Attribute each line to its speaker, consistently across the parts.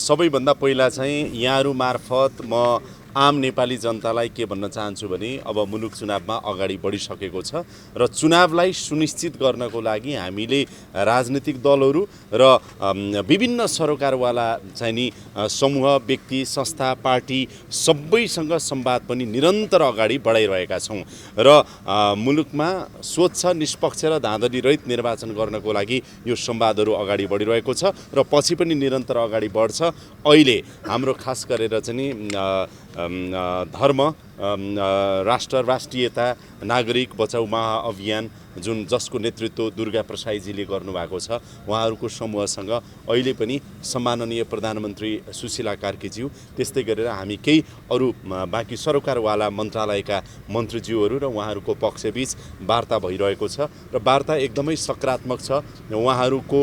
Speaker 1: सबैभन्दा पहिला चाहिँ यहाँहरू मार्फत म आम नेपाली जनतालाई के भन्न चाहन्छु भने अब मुलुक चुनावमा अगाडि बढिसकेको छ र चुनावलाई सुनिश्चित गर्नको लागि हामीले राजनीतिक दलहरू र विभिन्न सरोकारवाला चाहिँ नि समूह व्यक्ति संस्था पार्टी सबैसँग संवाद पनि निरन्तर अगाडि बढाइरहेका छौँ र मुलुकमा स्वच्छ निष्पक्ष र धाँधली रहित निर्वाचन गर्नको लागि यो संवादहरू अगाडि बढिरहेको छ र पछि पनि निरन्तर अगाडि बढ्छ। अहिले हाम्रो खास गरेर चाहिँ नि धर्म राष्ट्र राष्ट्रियता नागरिक बचाउ महाअभियान जुन जसको नेतृत्व दुर्गा प्रसाईजीले गर्नुभएको छ उहाँहरूको समूहसँग अहिले पनि सम्माननीय प्रधानमन्त्री सुशीला कार्कीज्यू त्यस्तै गरेर हामी केही अरू बाँकी सरोकारवाला मन्त्रालयका मन्त्रीज्यूहरू र उहाँहरूको पक्षबीच वार्ता भइरहेको छ र वार्ता एकदमै सकारात्मक छ। उहाँहरूको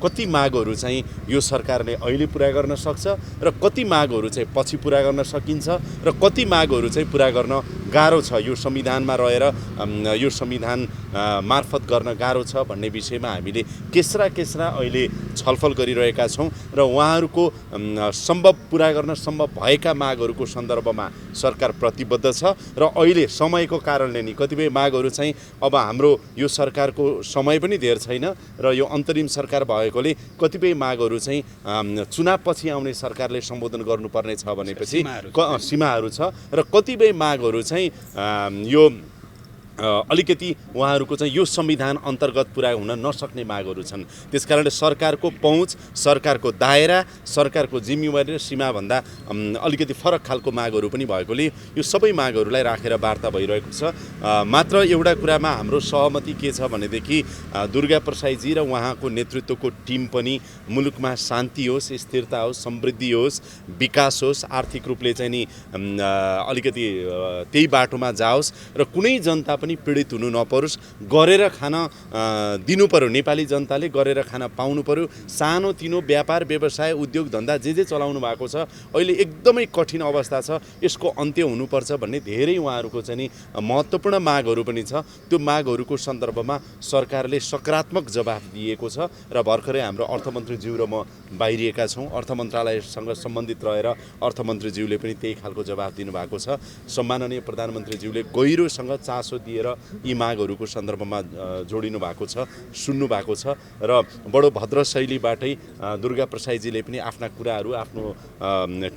Speaker 1: कति मागहरू चाहिँ यो सरकारले अहिले पुरा गर्न सक्छ र कति मागहरू चाहिँ पछि पुरा गर्न सकिन्छ र कति मागहरू चाहिँ पुरा गर्न गाह्रो छ, यो संविधानमा रहेर यो संविधान मार्फत गर्न गाह्रो छ भन्ने विषयमा हामीले केस्रा अहिले छलफल गरिरहेका छौँ र उहाँहरूको सम्भव पुरा गर्न सम्भव भएका मागहरूको सन्दर्भमा सरकार प्रतिबद्ध छ र अहिले समयको कारणले नि कतिपय मागहरू चाहिँ अब हाम्रो यो सरकारको समय पनि धेर छैन र यो अन्तरिम सरकार भएकोले कतिपय मागहरू चाहिँ चुनावपछि आउने सरकारले सम्बोधन गर्नुपर्ने छ भनेपछि सीमाहरू छ र कतिपय मागहरू चाहिँ यो अलिकति उहाँहरूको चाहिँ यो संविधान अन्तर्गत पुरा हुन नसक्ने मागहरू छन्। त्यसकारणले सरकारको पहुँच सरकारको दायरा सरकारको जिम्मेवारी र सीमाभन्दा अलिकति फरक खालको मागहरू पनि भएकोले यो सबै मागहरूलाई राखेर वार्ता भइरहेको छ। मात्र एउटा कुरामा हाम्रो सहमति के छ भनेदेखि दुर्गा प्रसाईजी र उहाँको नेतृत्वको टिम पनि मुलुकमा शान्ति होस् स्थिरता होस् समृद्धि होस् विकास होस् आर्थिक रूपले चाहिँ नि अलिकति त्यही बाटोमा जाओस् र कुनै जनता पनि पीडित हुनु नपरोस्, गरेर खान दिनु पर्यो, नेपाली जनताले गरेर खान पाउनु पर्यो। सानो तिनो व्यापार व्यवसाय उद्योग धन्दा जे चलाउनु भएको छ अहिले एकदमै कठिन अवस्था छ, यसको अन्त्य हुनुपर्छ भन्ने धेरै उहाँहरूको चाहिँ नि महत्त्वपूर्ण मागहरू पनि छ। त्यो मागहरूको सन्दर्भमा सरकारले सकारात्मक जवाफ दिएको छ र भर्खरै हाम्रो अर्थमन्त्रीज्यू र म बाहिरिएका छौँ। अर्थ मन्त्रालयसँग सम्बन्धित रहेर अर्थमन्त्रीज्यूले पनि त्यही खालको जवाफ दिनुभएको छ। सम्माननीय प्रधानमन्त्रीज्यूले गहिरोसँग चासो दिएर यी मागहरूको सन्दर्भमा जोडिनु भएको छ, सुन्नु भएको छ र बडो भद्र शैलीबाटै दुर्गा प्रसाईजीले पनि आफ्ना कुराहरू आफ्नो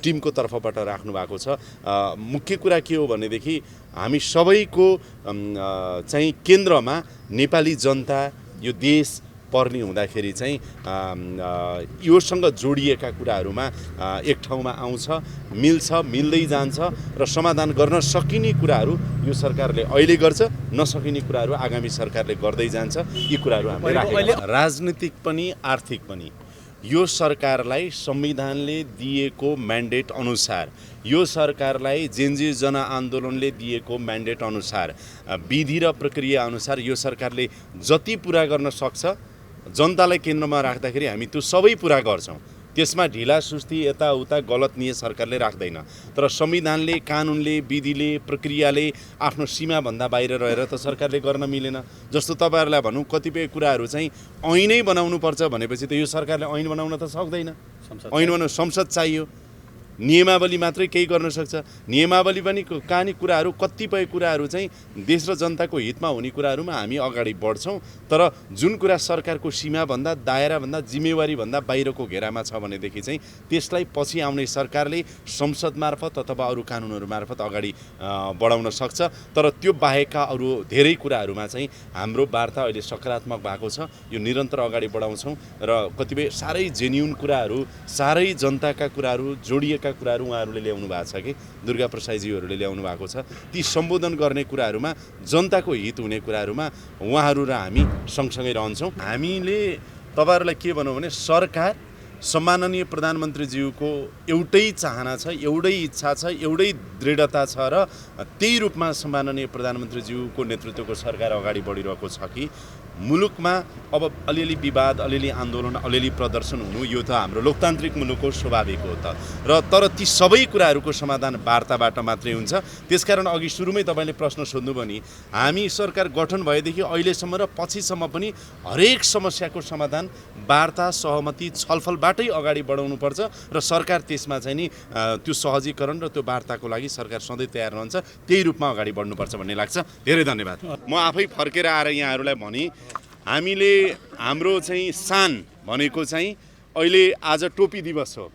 Speaker 1: टिमको तर्फबाट राख्नु भएको छ। मुख्य कुरा के हो भनेदेखि हामी सबैको चाहिँ केन्द्रमा नेपाली जनता यो देश पर्ने हुँदाखेरि चाहिँ योसँग जोडिएका कुराहरूमा एक ठाउँमा आउँछ, मिल्छ, मिल्दै जान्छ र समाधान गर्न सकिने कुराहरू यो सरकारले अहिले गर्छ, नसकिने कुराहरू आगामी सरकारले गर्दै जान्छ। यी कुराहरू हामीले राखेका छौँ। राजनीतिक पनि आर्थिक पनि यो सरकारलाई संविधानले दिएको म्यान्डेट अनुसार यो सरकारलाई जेनजी जनआन्दोलनले दिएको म्यान्डेट अनुसार विधि र प्रक्रिया अनुसार यो सरकारले जति पुरा गर्न सक्छ जनतालाई केन्द्रमा राख्दाखेरि हामी त्यो सबै पुरा गर्छौँ। त्यसमा ढिला सुस्ती यताउता गलत नियत सरकारले राख्दैन। तर संविधानले कानुनले विधिले प्रक्रियाले आफ्नो सीमाभन्दा बाहिर रहेर त सरकारले गर्न मिलेन। जस्तो तपाईँहरूलाई भनौँ कतिपय कुराहरू चाहिँ ऐनै बनाउनुपर्छ भनेपछि त यो सरकारले ऐन बनाउन त सक्दैन। ऐन बनाउन संसद चाहियो, नियमावली मात्रै केही गर्न सक्छ। नियमावली पनि कहानी कुराहरू कतिपय कुराहरू चाहिँ देश र जनताको हितमा हुने कुराहरूमा हामी अगाडि बढ्छौँ। तर जुन कुरा सरकारको सीमाभन्दा दायराभन्दा जिम्मेवारीभन्दा बाहिरको घेरामा छ भनेदेखि चाहिँ त्यसलाई पछि आउने सरकारले संसद मार्फत अथवा अरू कानुनहरू मार्फत अगाडि बढाउन सक्छ। तर त्यो बाहेकका अरू धेरै कुराहरूमा चाहिँ हाम्रो वार्ता अहिले सकारात्मक भएको छ। यो निरन्तर अगाडि बढाउँछौँ र कतिपय साह्रै जेन्युन कुराहरू साह्रै जनताका कुराहरू जोडिएका कुराहरू उहाँहरूले ल्याउनु भएको छ कि दुर्गा प्रसाईजीहरूले ल्याउनु भएको छ। ती सम्बोधन गर्ने कुराहरूमा जनताको हित हुने कुराहरूमा उहाँहरू र हामी सँगसँगै रहन्छौँ। हामीले तपाईँहरूलाई के भनौँ भने सरकार सम्माननीय प्रधानमन्त्रीज्यूको एउटै चाहना छ, एउटै इच्छा छ, एउटै दृढता छ र त्यही रूपमा सम्माननीय प्रधानमन्त्रीज्यूको नेतृत्वको सरकार अगाडि बढिरहेको छ कि मुलुकमा अब अलिअलि विवाद, अलिअलि आन्दोलन, अलिअलि प्रदर्शन हुनु यो त हाम्रो लोकतान्त्रिक मुलुक हो, स्वाभाविक हो त। र तर ती सबै कुराहरूको समाधान वार्ताबाट मात्रै हुन्छ। त्यसकारण अघि सुरुमै तपाईँले प्रश्न सोध्नुभयो नि, हामी सरकार गठन भएदेखि अहिलेसम्म र पछिसम्म पनि हरेक समस्याको समाधान वार्ता, सहमति, छलफलबाटै अगाडि बढाउनुपर्छ र सरकार त्यसमा चाहिँ नि त्यो सहजीकरण र त्यो वार्ताको लागि सरकार सधैँ तयार रहन्छ। त्यही रूपमा अगाडि बढ्नुपर्छ भन्ने लाग्छ। धेरै धन्यवाद। म आफै फर्केर आएर यहाँहरूलाई भने हामीले हाम्रो चाहिँ सान भनेको चाहिँ अहिले आज टोपी दिवस हो।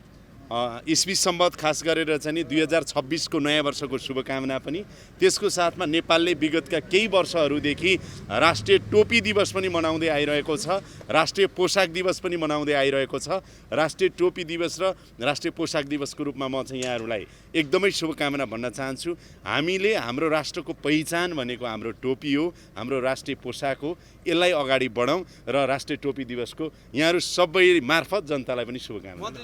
Speaker 1: इस्वी सम्बत खास गरेर चाहिँ 2026 को नयाँ वर्षको शुभकामना पनि। त्यसको साथमा नेपालले विगतका केही वर्षहरूदेखि राष्ट्रिय टोपी दिवस पनि मनाउँदै आइरहेको छ, राष्ट्रिय पोशाक दिवस पनि मनाउँदै आइरहेको छ। राष्ट्रिय टोपी दिवस र राष्ट्रिय पोशाक दिवसको रूपमा म चाहिँ यहाँहरूलाई एकदमै शुभकामना भन्न चाहन्छु। हामीले हाम्रो राष्ट्रको पहिचान भनेको हाम्रो टोपी हो, हाम्रो राष्ट्रिय पोशाक हो। यसलाई अगाडि बढाउँ र राष्ट्रिय टोपी दिवसको यहाँहरू सबै मार्फत जनतालाई पनि शुभकामना।